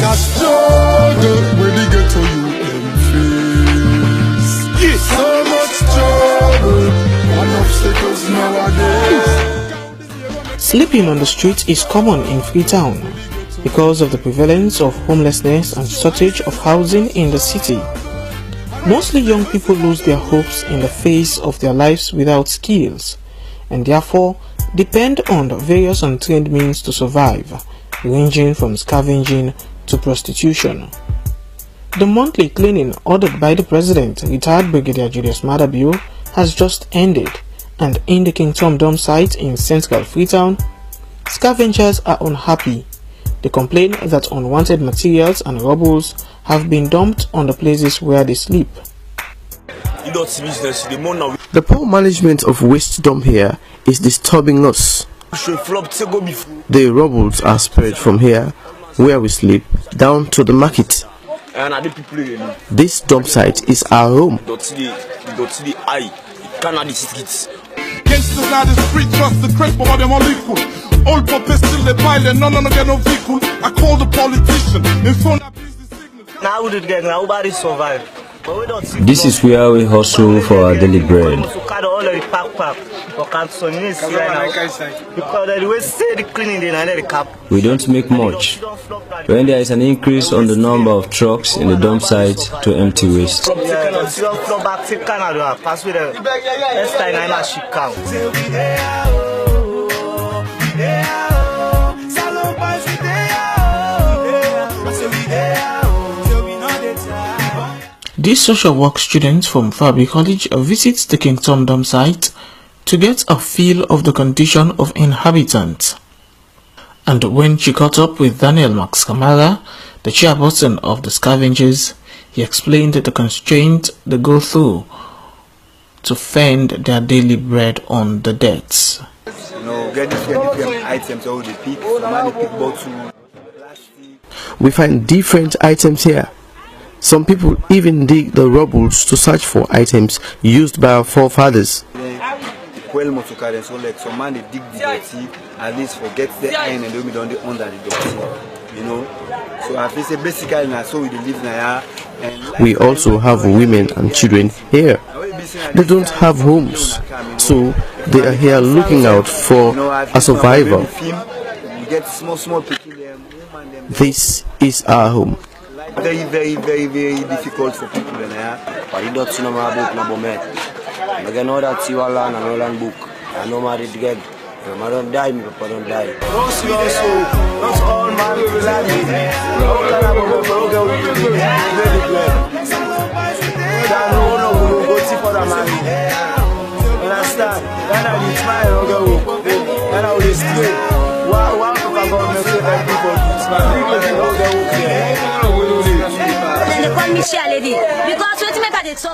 a struggle when they get to you in face. Yes. So much trouble and obstacles nowadays. Sleeping on the street is common in Freetown because of the prevalence of homelessness and shortage of housing in the city. Mostly young people lose their hopes in the face of their lives without skills, and therefore depend on various untrained means to survive, ranging from scavenging to prostitution. The monthly cleaning ordered by the President, retired Brigadier Julius Madabiu, has just ended, and in the Kingdom dumpsite in central Freetown, scavengers are unhappy. They complain that unwanted materials and rubbles have been dumped on the places where they sleep. The poor management of waste dump here is disturbing us. The rubbles are spread from here, where we sleep, down to the market. This dump site is our home. Gangsters now the street trust the crest, but them all equal. Old puppies still they pile and none of them get no vehicle. I call the politician in front of business signal. Now we did get nobody survive. This is where we hustle for our daily bread. We don't make much. When there is an increase on the number of trucks in the dump site to empty waste. This social work student from Fabi College visits the Kingdom dump site to get a feel of the condition of inhabitants. And when she caught up with Daniel Max Kamara, the chairperson of the scavengers, he explained the constraints they go through to fend their daily bread on the debts. Get different items all the pick, bottle. We find different items here. Some people even dig the rubbles to search for items used by our forefathers. So like some man they dig the dirty, at least forget the iron and they don't under the dirty, So I feel basically now so we live now. We also have women and children here. They don't have homes, so they are here looking out for a survivor. This is our home. Very difficult for people in here. But you don't know my book, no man. I know that you are learn and learn book. I know my read again. I don't die, my papa don't die. Not all man will like me. Understand? Then I will try and go. Then I will stay. One of our government say that people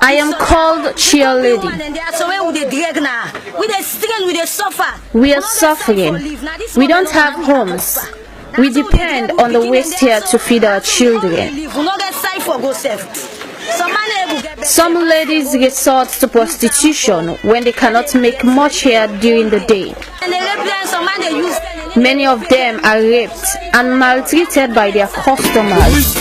I am called cheerleading. We are suffering. We don't have homes. We depend on the waste here to feed our children. Some ladies resort to prostitution when they cannot make much here during the day. Many of them are raped and maltreated by their customers.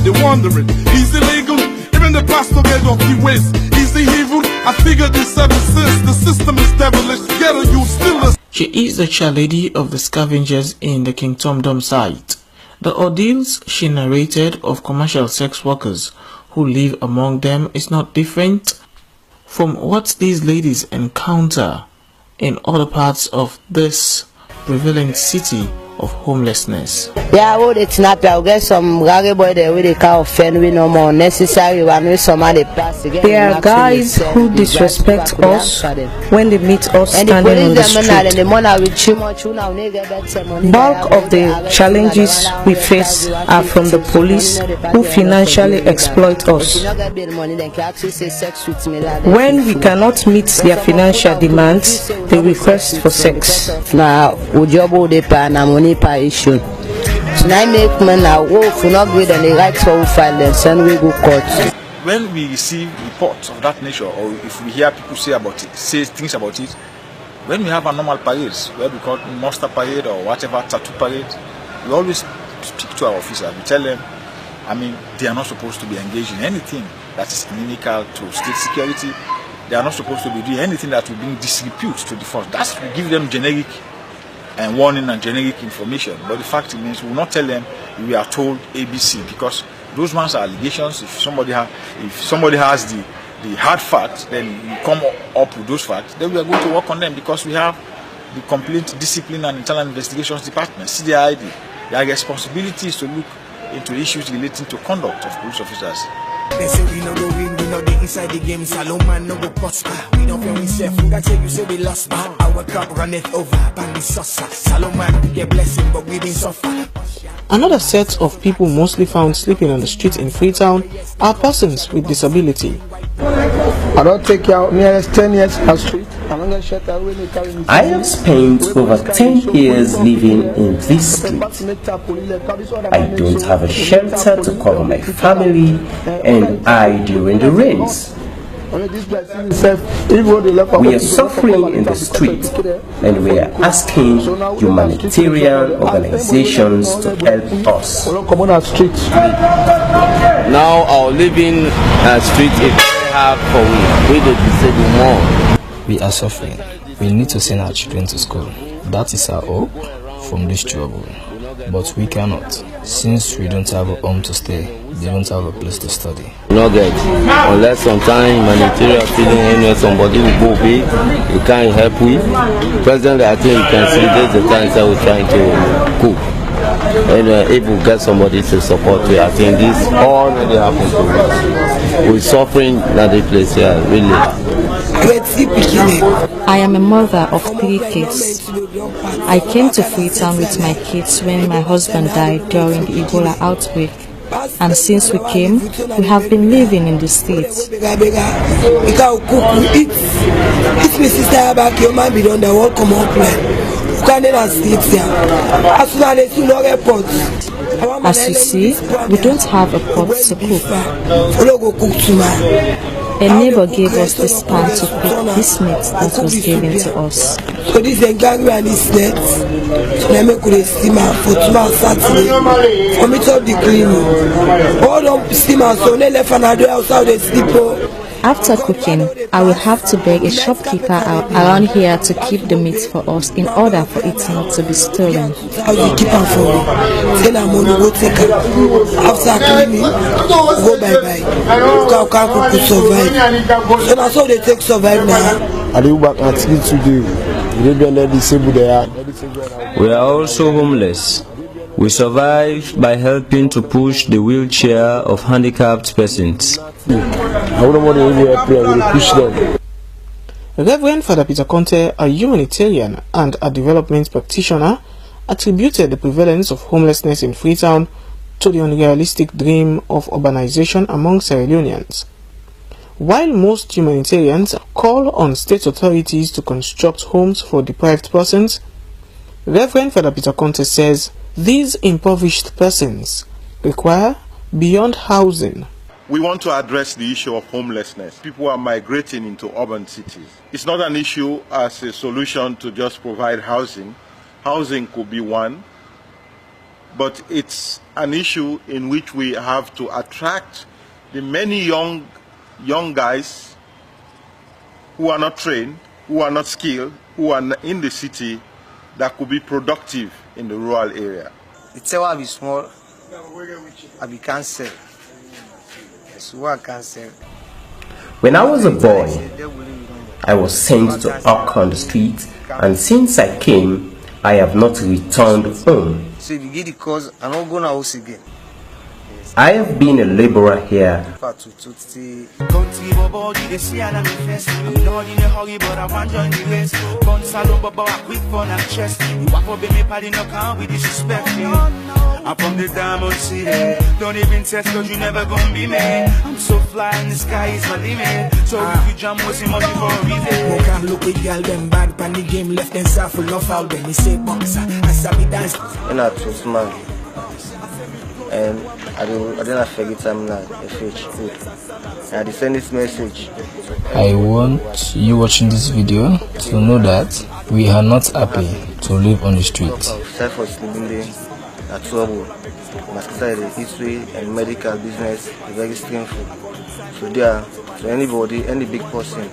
They're wondering, he's illegal. Even the pastor get off the waste. He's the evil. I figured this ever since. The system is devilish. Ghetto, you still. She is the chairlady of the scavengers in the Kingdom dump site. The ordeals she narrated of commercial sex workers who live among them is not different from what these ladies encounter in other parts of this prevalent city of homelessness. Yeah, I would snap. I'll get some raggy boy there with a car offend we no more necessary one with somebody pass again. There are guys who disrespect us when they meet us standing on the street. Bulk of the challenges we face are from the police who financially exploit us. When we cannot meet their financial demands, they request for sex. Now, issue. So now I make men now wolf will not great and the rights for violence and we go court. When we receive reports of that nature, or if we hear people say things about it, when we have a normal parades, where we call muster parade or whatever, tattoo parade, we always speak to our officers. We tell them, I mean, they are not supposed to be engaged in anything that is inimical to state security. They are not supposed to be doing anything that will bring disrepute to the force. That's we give them generic and warning and generic information. But the fact remains, we will not tell them we are told ABC, because those ones are allegations. If somebody has the hard facts, then you come up with those facts, then we are going to work on them, because we have the Complaint Discipline and Internal Investigations Department, CDID. Their responsibility is to look into issues relating to conduct of police officers. They say we no go win, we no dey inside the game. Salomon no go prosper. We don't feel we safe. That say you say we lost, but our cup runneth over. Bandy saucer. Salomon we get blessing, but we didn't suffer. Another set of people mostly found sleeping on the streets in Freetown are persons with disability. I don't take you out nearest 10 years on the street. I have spent over 10 years living in this street. I don't have a shelter to cover my family and I during the rains. We are suffering in the street and we are asking humanitarian organizations to help us. Now our living street is very hard for we the disabled more. We are suffering. We need to send our children to school. That is our hope from this trouble. But we cannot, since we don't have a home to stay. They don't have a place to study. No get, unless sometimes humanitarian feeling anywhere somebody will go big, you can't help with. Presently I think you can see there's the times that we're trying to cook. And if we get somebody to support you, I think this already happened to us. We're suffering in that place here, really. I am a mother of 3 kids. I came to Freetown with my kids when my husband died during the Ebola outbreak. And since we came, we have been living in the streets. If my sister back, your man be on the wall, come up like. As you see, we don't have a pot to cook. A neighbor gave us this pan to cook this meat that was given to us. So this is gang and this net. So I make a steamer for tomorrow Saturday. For me to have the cleaning. All on steamer so they left another outside the sleep. After cooking, I will have to beg a shopkeeper around here to keep the meat for us in order for it not to be stolen. I will keep her for me. Then I'm going to go take her. After cleaning, go bye-bye. You can't cook to survive. So that's how they take survive now. I do back at today. We are also homeless. We survive by helping to push the wheelchair of handicapped persons. Reverend Father Peter Conte, a humanitarian and a development practitioner, attributed the prevalence of homelessness in Freetown to the unrealistic dream of urbanization among Sierra Leoneans. While most humanitarians call on state authorities to construct homes for deprived persons, Reverend Father Peter Conte says these impoverished persons require beyond housing. We want to address the issue of homelessness. People are migrating into urban cities. It's not an issue as a solution to just provide housing. Housing could be one, but it's an issue in which we have to attract the many young guys who are not trained, who are not skilled, who are in the city that could be productive in the rural area. It's a be small, I be cancelled. When I was a boy, I was sent to hawk on the street, and since I came, I have not returned home. So if you get the cause, I'm not going to house again. I have been a laborer here. I'm from the diamond city. Don't even test cause you never gonna be me. I'm so fly in the sky, it's my limit. So if you jump, what's your money for a reason? I can't look with y'all, them bad pan the game left and south full of all when they say boxer. I saw me dance. I'm not too smart. And I didn't forget time now, the fish food. And I send this message. I want you watching this video to know that we are not happy to live on the street. Except for sleeping there. are trouble. The history and medical business is very stressful. So there, to anybody, any big person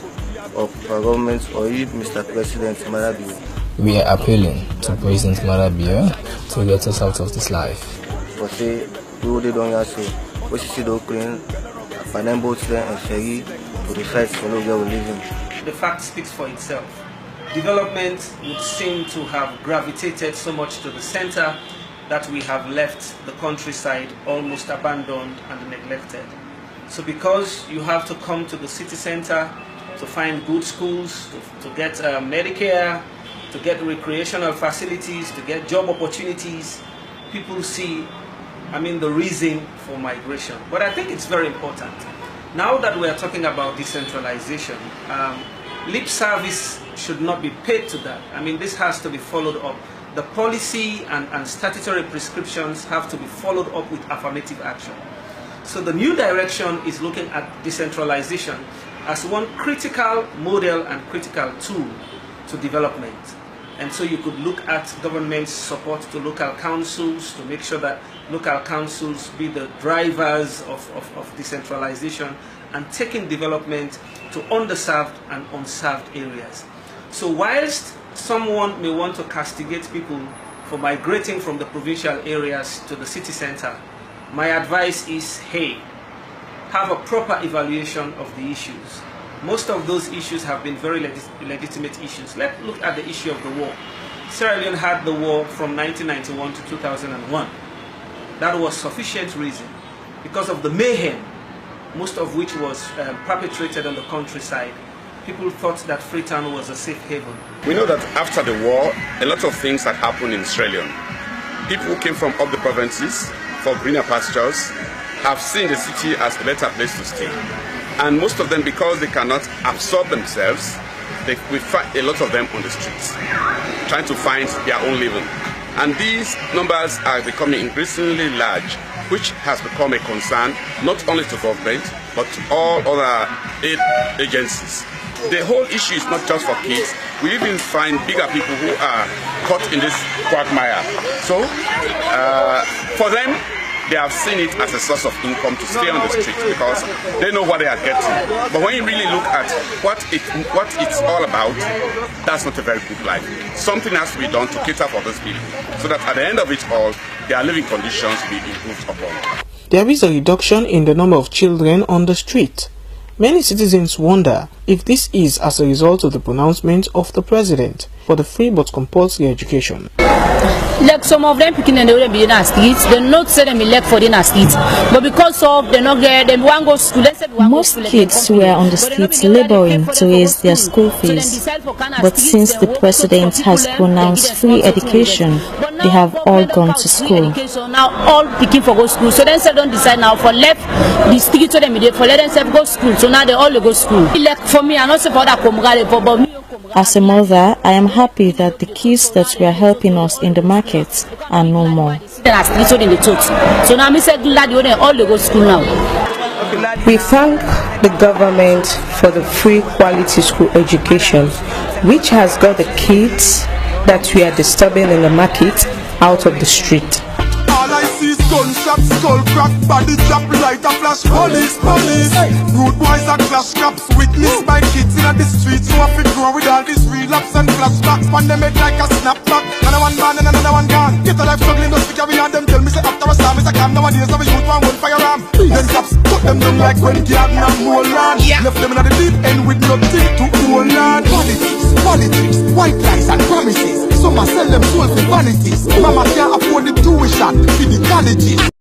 of government or even Mr. President Marabio, we are appealing to President Marabio to get us out of this life. For say, they don't also, we see the clean, and then boats there and ferry to the sites for where we're living. The fact speaks for itself. Development would seem to have gravitated so much to the center that we have left the countryside almost abandoned and neglected. So because you have to come to the city center to find good schools, to get Medicare, to get recreational facilities, to get job opportunities, people see, the reason for migration. But I think it's very important. Now that we are talking about decentralization, lip service should not be paid to that. This has to be followed up. The policy and statutory prescriptions have to be followed up with affirmative action. So the new direction is looking at decentralization as one critical model and critical tool to development. And so you could look at government's support to local councils to make sure that local councils be the drivers of decentralization and taking development to underserved and unserved areas. So whilst someone may want to castigate people for migrating from the provincial areas to the city center, my advice is, hey, have a proper evaluation of the issues. Most of those issues have been very legitimate issues. Let's look at the issue of the war. Sierra Leone had the war from 1991 to 2001. That was sufficient reason because of the mayhem, most of which was perpetrated on the countryside. People thought that Freetown was a safe haven. We know that after the war, a lot of things had happened in Sierra Leone. People who came from up the provinces for greener pastures have seen the city as a better place to stay. And most of them, because they cannot absorb themselves, we find a lot of them on the streets, trying to find their own living. And these numbers are becoming increasingly large, which has become a concern not only to government, but to all other aid agencies. The whole issue is not just for kids. We even find bigger people who are caught in this quagmire. So, for them, they have seen it as a source of income to stay on the street because they know what they are getting. But when you really look at what it's all about, that's not a very good life. Something has to be done to cater for those people so that at the end of it all, their living conditions will be improved upon. There is a reduction in the number of children on the street. Many citizens wonder if this is as a result of the pronouncement of the president for the free but compulsory education. Like some of them picking and they will be in our streets, they not say them elect for in our streets. But because of they not get them one go school, most kids were on the streets laboring to raise their school fees. But since the president has pronounced free education, they have all gone to school. So now all picking for go school. So then they don't decide now for left the street to them for let them go school. So now they all go school. Like for me, I not say for that for me. As a mother, I am happy that the kids that were helping us in the market are no more. So now I say glad you all go school now. We thank the government for the free quality school education, which has got the kids that we are disturbing in the market out of the street. All I see is gunshots, skull crack, body drop, light a flash, police. Rude boys are clash caps, witnessed by kids in the streets who have to grow with all these relapse and flashbacks. Pandemic like a snapback, another one gone and another one gone. Get a life struggling, just because we had them tell me say after a storm is a calm. Nowadays our youth want one firearm. Then cops put them down like when garden and hold on. Left them in the deep end with nothing to hold on. Politics, white lies and promises. Some are sell them souls for vanities. Mama can't afford the tuition for the colleges.